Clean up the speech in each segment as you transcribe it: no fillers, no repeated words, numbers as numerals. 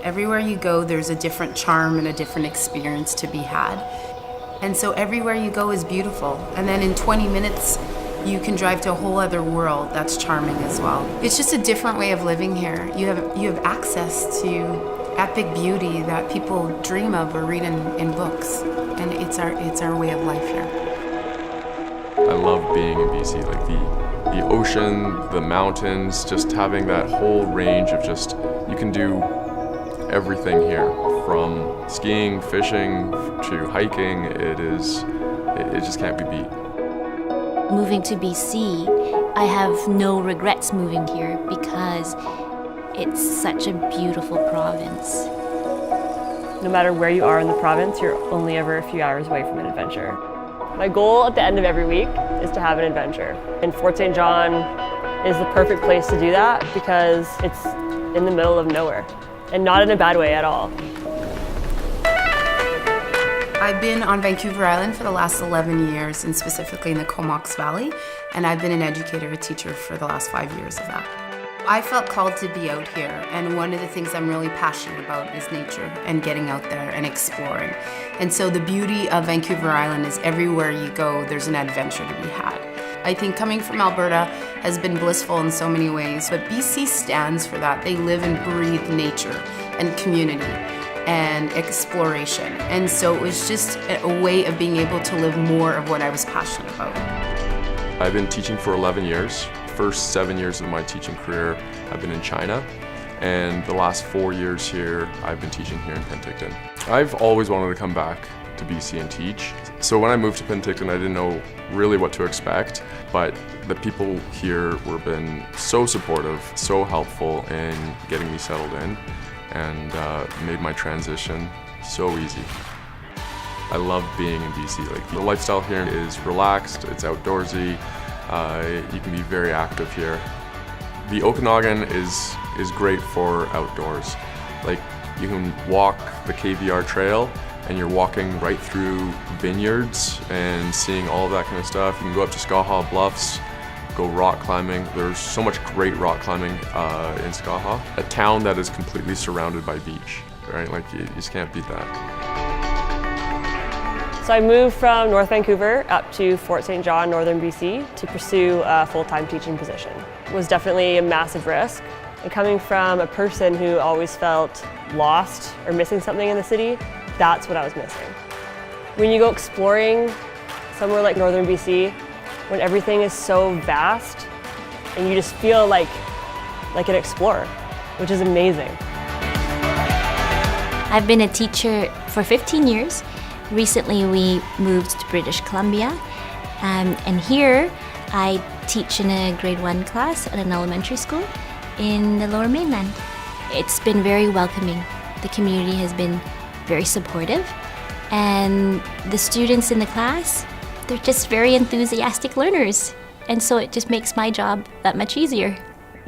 Everywhere you go, there's a different charm and a different experience to be had. And so everywhere you go is beautiful. And then in 20 minutes, you can drive to a whole other world that's charming as well. It's just a different way of living here. You have access to epic beauty that people dream of or read in books. And it's our way of life here. I love being in BC, like the ocean, the mountains, just having that whole range of just, you can do everything here, from skiing, fishing, to hiking. It just can't be beat. Moving to BC, I have no regrets moving here because it's such a beautiful province. No matter where you are in the province, you're only ever a few hours away from an adventure. My goal at the end of every week is to have an adventure. And Fort St. John is the perfect place to do that because it's in the middle of nowhere, and not in a bad way at all. I've been on Vancouver Island for the last 11 years, and specifically in the Comox Valley, and I've been an educator, a teacher for the last 5 years of that. I felt called to be out here, and one of the things I'm really passionate about is nature and getting out there and exploring. And so the beauty of Vancouver Island is everywhere you go, there's an adventure to be had. I think coming from Alberta has been blissful in so many ways, but BC stands for that. They live and breathe nature and community and exploration. And so it was just a way of being able to live more of what I was passionate about. I've been teaching for 11 years. First 7 years of my teaching career, I've been in China, and the last 4 years here, I've been teaching here in Penticton. I've always wanted to come back to BC and teach. So when I moved to Penticton, I didn't know really what to expect, but the people here were been so supportive, so helpful in getting me settled in, and made my transition so easy. I love being in BC. Like, the lifestyle here is relaxed, it's outdoorsy, you can be very active here. The Okanagan is great for outdoors. Like, you can walk the KVR trail and you're walking right through vineyards and seeing all of that kind of stuff. You can go up to Skaha bluffs, go rock climbing. There's so much great rock climbing in Skaha. A town that is completely surrounded by beach, right? Like, you just can't beat that. So I moved from North Vancouver up to Fort St. John, northern BC, to pursue a full-time teaching position. It was definitely a massive risk. And coming from a person who always felt lost or missing something in the city, that's what I was missing. When you go exploring somewhere like northern BC, when everything is so vast, and you just feel like an explorer, which is amazing. I've been a teacher for 15 years. Recently we moved to British Columbia, and here I teach in a grade 1 class at an elementary school in the Lower Mainland. It's been very welcoming. The community has been very supportive, and the students in the class, they're just very enthusiastic learners, and so it just makes my job that much easier.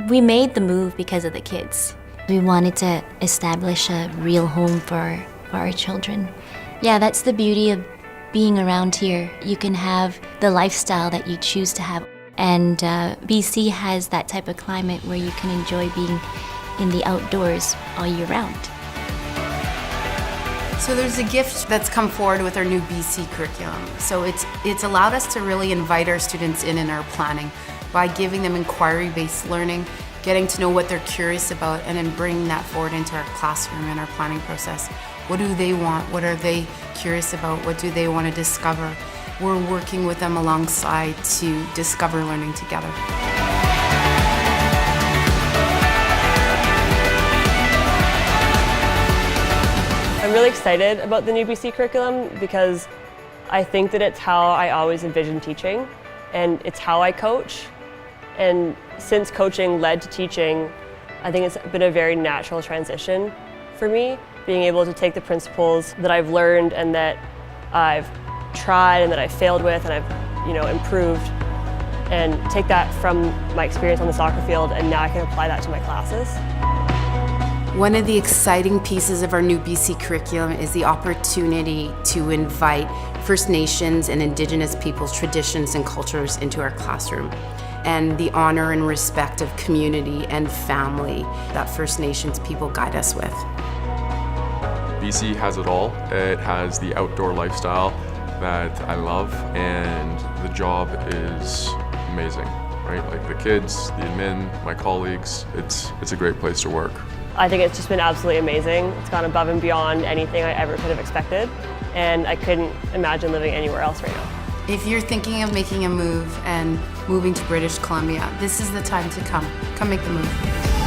We made the move because of the kids. We wanted to establish a real home for our children. Yeah, that's the beauty of being around here. You can have the lifestyle that you choose to have. And BC has that type of climate where you can enjoy being in the outdoors all year round. So there's a gift that's come forward with our new BC curriculum. So it's allowed us to really invite our students in our planning by giving them inquiry-based learning, getting to know what they're curious about, and then bringing that forward into our classroom and our planning process. What do they want? What are they curious about? What do they want to discover? We're working with them alongside to discover learning together. I'm really excited about the new BC curriculum because I think that it's how I always envisioned teaching, and it's how I coach. And since coaching led to teaching, I think it's been a very natural transition for me, being able to take the principles that I've learned and that I've tried and that I've failed with and I've improved, and take that from my experience on the soccer field, and now I can apply that to my classes. One of the exciting pieces of our new BC curriculum is the opportunity to invite First Nations and Indigenous peoples' traditions and cultures into our classroom, and the honor and respect of community and family that First Nations people guide us with. BC has it all. It has the outdoor lifestyle that I love, and the job is amazing, right? Like the kids, the admin, my colleagues, it's a great place to work. I think it's just been absolutely amazing. It's gone above and beyond anything I ever could have expected, and I couldn't imagine living anywhere else right now. If you're thinking of making a move and moving to British Columbia, this is the time to come. Come make the move.